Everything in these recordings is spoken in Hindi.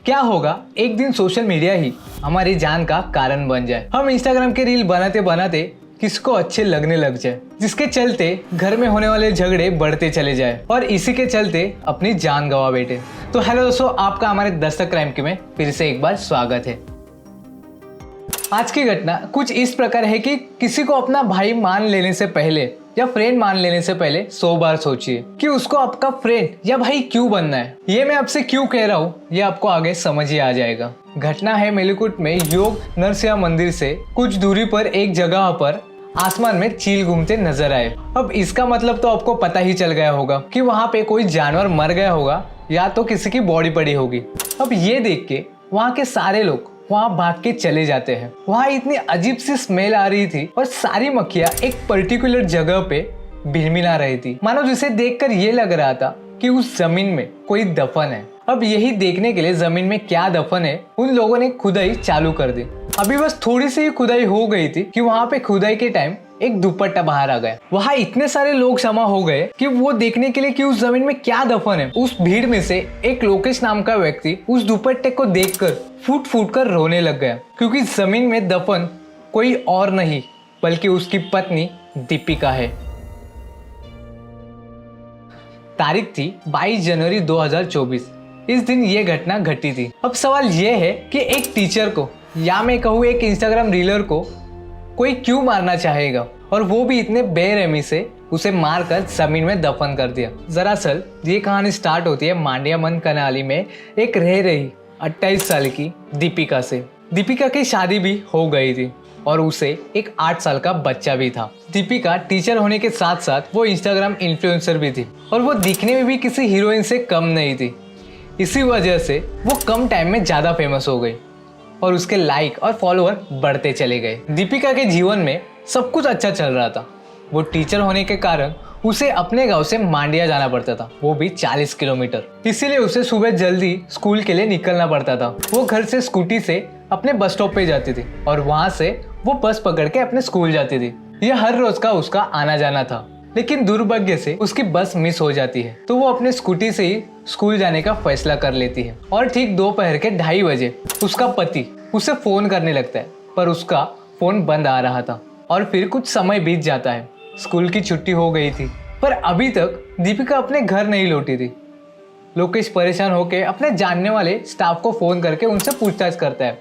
क्या होगा एक दिन सोशल मीडिया ही हमारी जान का कारण बन जाए। हम इंस्टाग्राम के रील बनाते बनाते किसको अच्छे लगने लग जाए, जिसके चलते घर में होने वाले झगड़े बढ़ते चले जाए और इसी के चलते अपनी जान गंवा बैठे। तो हेलो दोस्तों, आपका हमारे दस्तक क्राइम की में फिर से एक बार स्वागत है। आज की घटना कुछ इस प्रकार है कि किसी को अपना भाई मान लेने से पहले या फ्रेंड मान लेने से पहले 100 बार सोचिए कि उसको आपका फ्रेंड या भाई क्यों बनना है। ये मैं आपसे क्यों कह रहा हूँ ये आपको आगे समझ ही आ जाएगा। घटना है मेलुकुट में योग नरसिंह मंदिर से कुछ दूरी पर एक जगह पर आसमान में चील घूमते नजर आए। अब इसका मतलब तो आपको पता ही चल गया होगा कि वहाँ पे कोई जानवर मर गया होगा या तो किसी की बॉडी पड़ी होगी। अब ये देख के वहाँ के सारे लोग वहाँ भाग के चले जाते हैं। वहाँ इतनी अजीब सी स्मेल आ रही थी और सारी मक्खियाँ एक पर्टिकुलर जगह पे भिनभिना रही थी, मानो जिसे देखकर ये लग रहा था कि उस जमीन में कोई दफन है। अब यही देखने के लिए जमीन में क्या दफन है उन लोगों ने खुदाई चालू कर दी। अभी बस थोड़ी सी ही खुदाई हो गई थी कि वहाँ पे खुदाई के टाइम एक दुपट्टा बाहर आ गया। वहाँ इतने सारे लोग जमा हो गए कि वो देखने के लिए कि उस जमीन में क्या दफन है। उस भीड़ में से एक लोकेश नाम का व्यक्ति उस दुपट्टे को देखकर फूट फूट कर रोने लग गया, क्योंकि जमीन में दफन कोई और नहीं बल्कि उसकी पत्नी दीपिका है। तारीख थी 22 जनवरी 2024। इस दिन ये घटना घटी थी। अब सवाल ये है कि एक टीचर को या मैं कहूँ एक इंस्टाग्राम रीलर को कोई क्यों मारना चाहेगा, और वो भी इतने बेरहमी से उसे मारकर जमीन में दफन कर दिया। दरअसल ये कहानी स्टार्ट होती है मांड्यामन कनाली में एक रह रही 28 साल की दीपिका से। दीपिका की शादी भी हो गई थी और उसे एक 8 साल का बच्चा भी था। दीपिका टीचर होने के साथ साथ वो इंस्टाग्राम इन्फ्लुएंसर भी थी और वो दिखने में भी किसी हीरोइन से कम नहीं थी। इसी वजह से वो कम टाइम में ज़्यादा फेमस हो गई और उसके लाइक और फॉलोअर बढ़ते चले गए। दीपिका के जीवन में सब कुछ अच्छा चल रहा था। वो टीचर होने के कारण उसे अपने गांव से मांड्या जाना पड़ता था, वो भी 40 किलोमीटर। इसीलिए उसे सुबह जल्दी स्कूल के लिए निकलना पड़ता था। वो घर से स्कूटी से अपने बस स्टॉप पे जाती थी और वहां से वो बस पकड़ के अपने स्कूल जाती थी। यह हर रोज का उसका आना जाना था, लेकिन दुर्भाग्य से उसकी बस मिस हो जाती है तो वो अपने स्कूटी से ही स्कूल जाने का फैसला कर लेती है। और ठीक दोपहर के 2:30 बजे उसका पति उसे फोन करने लगता है, पर उसका फोन बंद आ रहा था। और फिर कुछ समय बीत जाता है, स्कूल की छुट्टी हो गई थी, पर अभी तक दीपिका अपने घर नहीं लौटी थी। लोकेश परेशान होकर अपने जानने वाले स्टाफ को फोन करके उनसे पूछताछ करता है,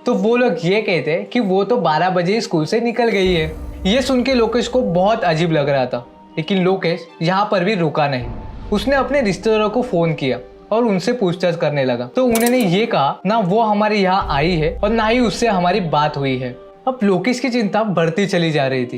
तो वो लोग ये कहते हैं कि वो तो 12 बजे स्कूल से निकल गई है। ये सुन के लोकेश को बहुत अजीब लग रहा था, लेकिन लोकेश यहाँ पर भी रुका नहीं। उसने अपने रिश्तेदारों को फोन किया और उनसे पूछताछ करने लगा। तो उन्होंने ये कहा, ना वो हमारे यहाँ आई है और ना ही उससे हमारी बात हुई है। अब लोकेश की चिंता बढ़ती चली जा रही थी,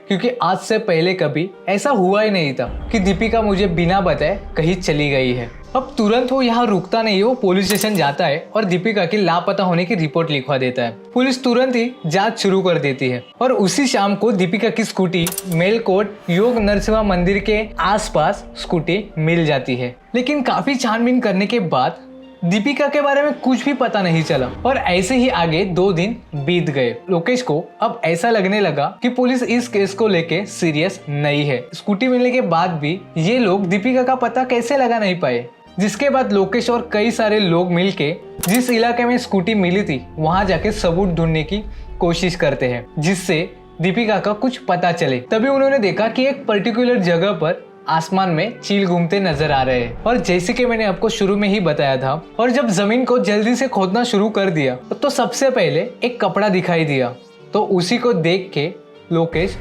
क्योंकि आज से पहले कभी ऐसा हुआ ही नहीं था कि दीपिका मुझे बिना बताए कहीं चली गई है। अब तुरंत वो यहाँ रुकता नहीं है, वो पुलिस स्टेशन जाता है और दीपिका की लापता होने की रिपोर्ट लिखवा देता है। पुलिस तुरंत ही जांच शुरू कर देती है और उसी शाम को दीपिका की स्कूटी मेलकोट योग नरसिंह मंदिर के आसपास स्कूटी मिल जाती है। लेकिन काफी छानबीन करने के बाद दीपिका के बारे में कुछ भी पता नहीं चला और ऐसे ही आगे 2 दिन बीत गए। लोकेश को अब ऐसा लगने लगा कि पुलिस इस केस को लेके सीरियस नहीं है। स्कूटी मिलने के बाद भी ये लोग दीपिका का पता कैसे लगा नहीं पाए, जिसके बाद लोकेश और कई सारे लोग मिलके जिस इलाके में स्कूटी मिली थी वहां जाके सबूत ढूंढने की कोशिश करते हैं, जिससे दीपिका का कुछ पता चले। तभी उन्होंने देखा कि एक पर्टिकुलर जगह पर आसमान में चील घूमते नजर आ रहे हैं। और जैसे कि मैंने आपको शुरू में ही बताया था, और जब जमीन को जल्दी से खोदना शुरू कर दिया तो सबसे पहले एक कपड़ा दिखाई दिया, तो उसी को देख के लोकेश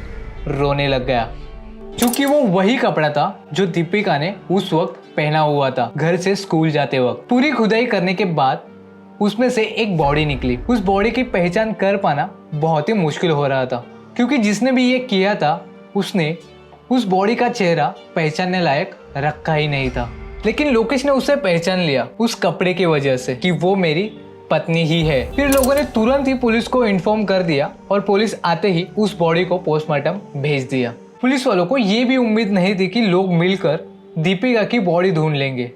रोने लग गया, क्योंकि वो वही कपड़ा था जो दीपिका ने उस वक्त पहना हुआ था घर से स्कूल जाते वक्त। पूरी खुदाई करने के बाद उसमें से एक बॉडी निकली। उस बॉडी की पहचान कर पाना बहुत ही मुश्किल हो रहा था, क्योंकि जिसने भी ये किया था उसने उस बॉडी का चेहरा पहचानने लायक रखा ही नहीं था। लेकिन लोकेश ने उसे पहचान लिया उस कपड़े की वजह से कि वो मेरी पत्नी ही है। फिर लोगों ने तुरंत ही पुलिस को इन्फॉर्म कर दिया और पुलिस आते ही उस बॉडी को पोस्टमार्टम भेज दिया। पुलिस वालों को ये भी उम्मीद नहीं थी कि लोग मिलकर दीपिका की बॉडी ढूंढ लेंगे।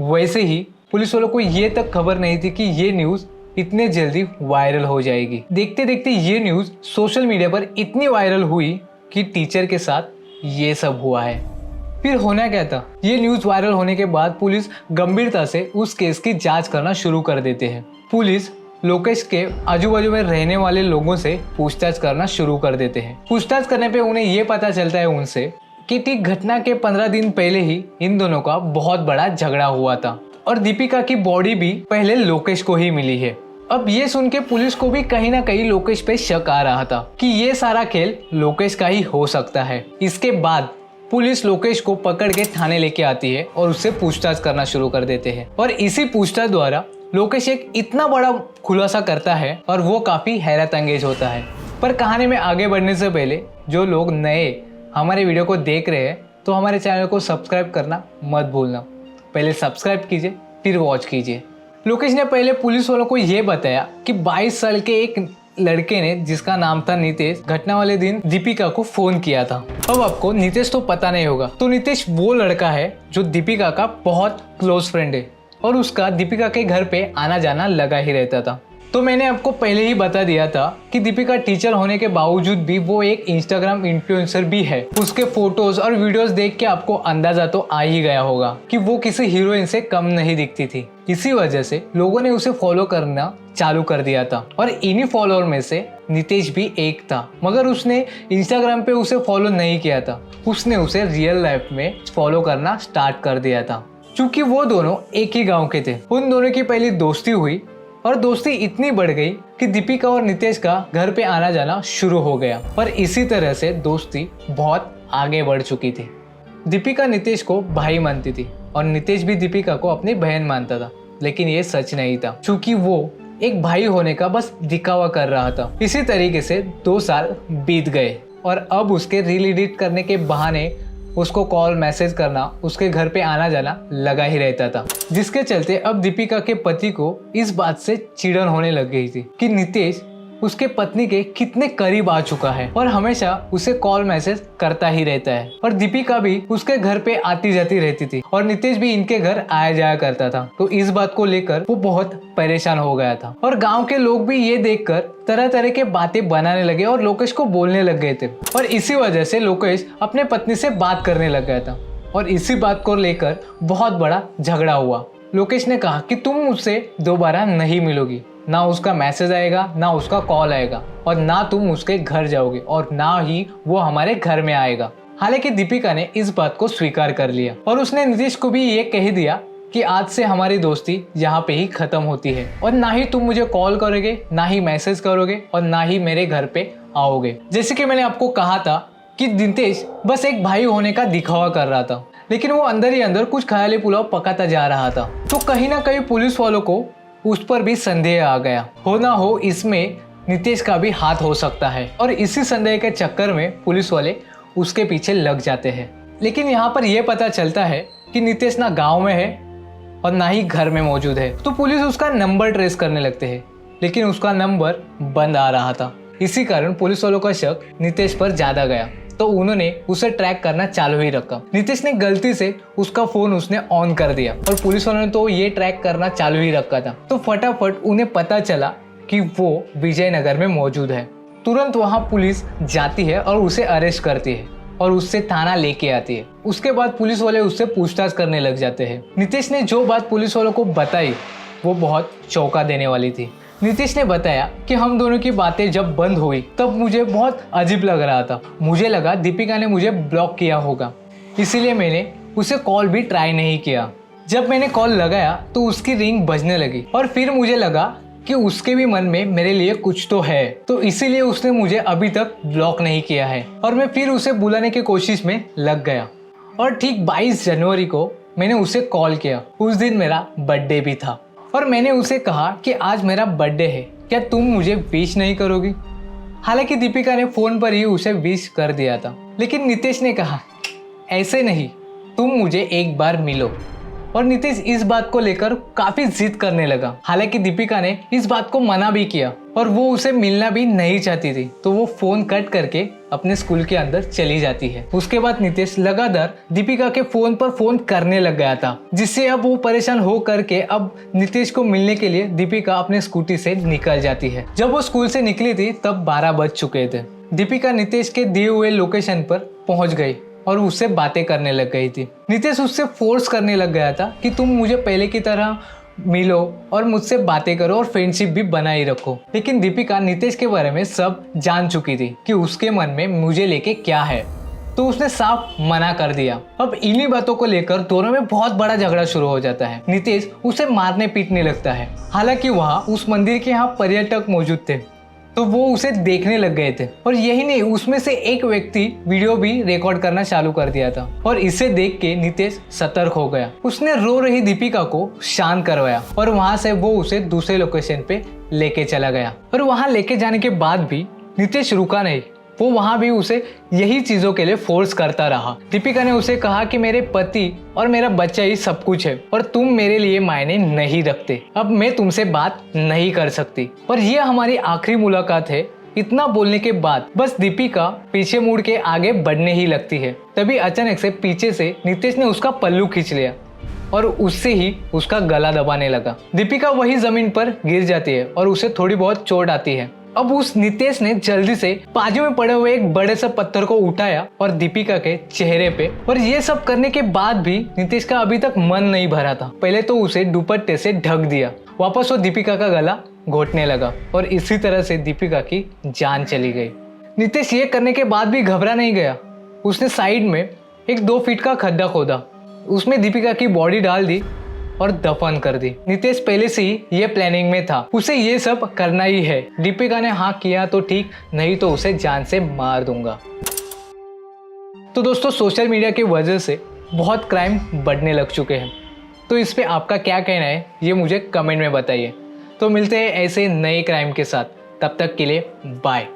वैसे ही पुलिस वालों को ये तक खबर नहीं थी कि ये न्यूज़ इतने जल्दी वायरल हो जाएगी। देखते देखते ये न्यूज़ सोशल मीडिया पर इतनी वायरल हुई कि टीचर के साथ ये सब हुआ है। फिर होना क्या था? ये न्यूज वायरल होने के बाद पुलिस गंभीरता से उस केस की जांच करना शुरू कर देते हैं। पुलिस लोकेश के आजू बाजू में रहने वाले लोगों से पूछताछ करना शुरू कर देते हैं। पूछताछ करने पे उन्हें ये पता चलता है उनसे कि ठीक घटना के 15 दिन पहले ही इन दोनों का बहुत बड़ा झगड़ा हुआ था और दीपिका की बॉडी भी पहले लोकेश को ही मिली है। अब ये सुन के पुलिस को भी कहीं ना कहीं लोकेश पे शक आ रहा था कि ये सारा खेल लोकेश का ही हो सकता है। इसके बाद पुलिस लोकेश को पकड़ के थाने लेके आती है और उससे पूछताछ करना शुरू कर देते हैं और इसी पूछताछ द्वारा लोकेश एक इतना बड़ा खुलासा करता है और वो काफी हैरत अंगेज होता है। पर कहानी में आगे बढ़ने से पहले जो लोग नए हमारे वीडियो को देख रहे हैं तो हमारे चैनल को सब्सक्राइब करना मत भूलना। पहले सब्सक्राइब कीजिए फिर वॉच कीजिए। लोकेश ने पहले पुलिस वालों को यह बताया कि 22 साल के एक लड़के ने जिसका नाम था नितेश घटना वाले दिन दीपिका को फोन किया था। अब आपको नितेश तो पता नहीं होगा, तो नितेश वो लड़का है जो दीपिका का बहुत क्लोज फ्रेंड है और उसका दीपिका के घर पे आना जाना लगा ही रहता था। तो मैंने आपको पहले ही बता दिया था कि दीपिका टीचर होने के बावजूद भी वो एक इंस्टाग्राम इन्फ्लुएंसर भी है। उसके फोटोज और वीडियोस देख के आपको अंदाजा तो आ ही गया होगा कि वो किसी हीरोइन से कम नहीं दिखती थी। इसी वजह से लोगों ने उसे फॉलो करना चालू कर दिया था और इन्हीं फॉलोअर में से नितेश भी एक था, मगर उसने इंस्टाग्राम पे उसे फॉलो नहीं किया था। उसने उसे रियल लाइफ में फॉलो करना स्टार्ट कर दिया था। चूंकि वो दोनों एक ही गाँव के थे, उन दोनों की पहली दोस्ती हुई और दोस्ती इतनी बढ़ गई कि दीपिका और नितेश का घर पे आना जाना शुरू हो गया। पर इसी तरह से दोस्ती बहुत आगे बढ़ चुकी थी। दीपिका नितेश को भाई मानती थी और नितेश भी दीपिका को अपनी बहन मानता था, लेकिन ये सच नहीं था क्योंकि वो एक भाई होने का बस दिखावा कर रहा था। इसी तरीके से 2 साल बीत गए और अब उसके रील एडिट करने के बहाने उसको कॉल मैसेज करना, उसके घर पे आना जाना लगा ही रहता था, जिसके चलते अब दीपिका के पति को इस बात से चिढ़न होने लग गई थी कि नितेश उसके पत्नी के कितने करीब आ चुका है और हमेशा उसे कॉल मैसेज करता ही रहता है। और दीपिका भी उसके घर पे आती जाती रहती थी और नितेश भी इनके घर आया जाया करता था। तो इस बात को लेकर वो बहुत परेशान हो गया था और गांव के लोग भी ये देखकर तरह तरह के बातें बनाने लगे और लोकेश को बोलने लग गए थे। और इसी वजह से लोकेश अपने पत्नी से बात करने लग गया था और इसी बात को लेकर बहुत बड़ा झगड़ा हुआ। लोकेश ने कहा कि तुम मुझसे दोबारा नहीं मिलोगी, ना उसका मैसेज आएगा, ना उसका कॉल आएगा और ना तुम उसके घर जाओगे और ना ही वो हमारे घर में आएगा। हालांकि दीपिका ने इस बात को स्वीकार कर लिया और उसने नितेश को भी ये कह दिया कि आज से हमारी दोस्ती यहाँ पे ही खत्म होती है और ना ही तुम मुझे कॉल करोगे, ना ही मैसेज करोगे और ना ही मेरे घर पे आओगे। जैसे कि मैंने आपको कहा था कि नितेश बस एक भाई होने का दिखावा कर रहा था, लेकिन वो अंदर ही अंदर कुछ ख्याली पुलाव पकाता जा रहा था। तो कहीं ना कहीं पुलिस वालों को उस पर भी संदेह आ गया, हो ना हो इसमें नितेश का भी हाथ हो सकता है और इसी संदेह के चक्कर में पुलिस वाले उसके पीछे लग जाते हैं। लेकिन यहाँ पर यह पता चलता है कि नितेश ना गांव में है और ना ही घर में मौजूद है। तो पुलिस उसका नंबर ट्रेस करने लगते हैं, लेकिन उसका नंबर बंद आ रहा था। इसी कारण पुलिस वालों का शक नितेश पर ज्यादा गया, तो उन्होंने उसे ट्रैक करना चालू ही रखा। नितेश ने गलती से उसका फोन उसने ऑन कर दिया और पुलिस वालों ने तो ये ट्रैक करना चालू ही रखा था। तो फटाफट उन्हें पता चला कि वो विजयनगर में मौजूद है। तुरंत वहां पुलिस जाती है और उसे अरेस्ट करती है और उससे थाना लेके आती है। उसके बाद पुलिस वाले उससे पूछताछ करने लग जाते हैं। नितेश ने जो बात पुलिस वालों को बताई वो बहुत चौंका देने वाली थी। नितेश ने बताया कि हम दोनों की बातें जब बंद हुई तब मुझे बहुत अजीब लग रहा था। मुझे लगा दीपिका ने मुझे ब्लॉक किया होगा, इसीलिए मैंने उसे कॉल भी ट्राई नहीं किया। जब मैंने कॉल लगाया तो उसकी रिंग बजने लगी और फिर मुझे लगा कि उसके भी मन में मेरे लिए कुछ तो है, तो इसीलिए उसने मुझे अभी तक ब्लॉक नहीं किया है और मैं फिर उसे बुलाने की कोशिश में लग गया। और ठीक 22 जनवरी को मैंने उसे कॉल किया। उस दिन मेरा बर्थडे भी था और मैंने उसे कहा कि आज मेरा बर्थडे है, क्या तुम मुझे विश नहीं करोगी? हालांकि दीपिका ने फोन पर ही उसे विश कर दिया था, लेकिन नितेश ने कहा ऐसे नहीं, तुम मुझे एक बार मिलो। और नितेश इस बात को लेकर काफी जिद करने लगा। हालांकि दीपिका ने इस बात को मना भी किया और वो उसे मिलना भी नहीं चाहती थी, तो वो फोन कट करके अपने स्कूल के अंदर चली जाती है। उसके बाद नितेश लगातार दीपिका के फोन पर फोन करने लग गया था, जिससे अब वो परेशान हो करके अब नितेश को मिलने के लिए दीपिका अपने स्कूटी से निकल जाती है। जब वो स्कूल से निकली थी तब 12 बज चुके थे। दीपिका नितेश के दिए हुए लोकेशन पर पहुंच गई और उससे बातें करने लग गई थी। नितेश उससे फोर्स करने लग गया था कि तुम मुझे पहले की तरह मिलो और मुझसे बातें करो और फ्रेंडशिप भी बनाए रखो। लेकिन दीपिका नितेश के बारे में सब जान चुकी थी कि उसके मन में मुझे लेके क्या है, तो उसने साफ मना कर दिया। अब इन्हीं बातों को लेकर दोनों में बहुत बड़ा झगड़ा शुरू हो जाता है। नितेश उसे मारने पीटने लगता है। हालांकि वहाँ उस मंदिर के यहाँ पर्यटक मौजूद थे, तो वो उसे देखने लग गए थे। और यही नहीं, उसमें से एक व्यक्ति वीडियो भी रिकॉर्ड करना चालू कर दिया था और इसे देख के नितेश सतर्क हो गया। उसने रो रही दीपिका को शांत करवाया और वहां से वो उसे दूसरे लोकेशन पे लेके चला गया। और वहां लेके जाने के बाद भी नितेश रुका नहीं, वो वहां भी उसे यही चीजों के लिए फोर्स करता रहा। दीपिका ने उसे कहा कि मेरे पति और मेरा बच्चा ही सब कुछ है और तुम मेरे लिए मायने नहीं रखते, अब मैं तुमसे बात नहीं कर सकती और ये हमारी आखिरी मुलाकात है। इतना बोलने के बाद बस दीपिका पीछे मुड़ के आगे बढ़ने ही लगती है। तभी अचानक से पीछे से नितेश ने उसका पल्लू खींच लिया और उससे ही उसका गला दबाने लगा। दीपिका वही जमीन पर गिर जाती है और उसे थोड़ी बहुत चोट आती है। अब उस नितेश ने जल्दी से बाजू में पड़े हुए एक बड़े से पत्थर को उठाया और दीपिका के चेहरे पे, और ये सब करने के बाद भी नितेश का अभी तक मन नहीं भरा था। पहले तो उसे दुपट्टे से ढक दिया, वापस वो दीपिका का गला घोटने लगा और इसी तरह से दीपिका की जान चली गई। नितेश ये करने के बाद भी घबरा नहीं गया। उसने साइड में एक 2 फीट का खड्डा खोदा, उसमें दीपिका की बॉडी डाल दी और दफन कर दी। नितेश पहले से ही ये प्लानिंग में था, उसे ये सब करना ही है। दीपिका ने हाँ किया तो ठीक, नहीं तो उसे जान से मार दूंगा। तो दोस्तों, सोशल मीडिया की वजह से बहुत क्राइम बढ़ने लग चुके हैं, तो इस पे आपका क्या कहना है ये मुझे कमेंट में बताइए। तो मिलते हैं ऐसे नए क्राइम के साथ, तब तक के लिए बाय।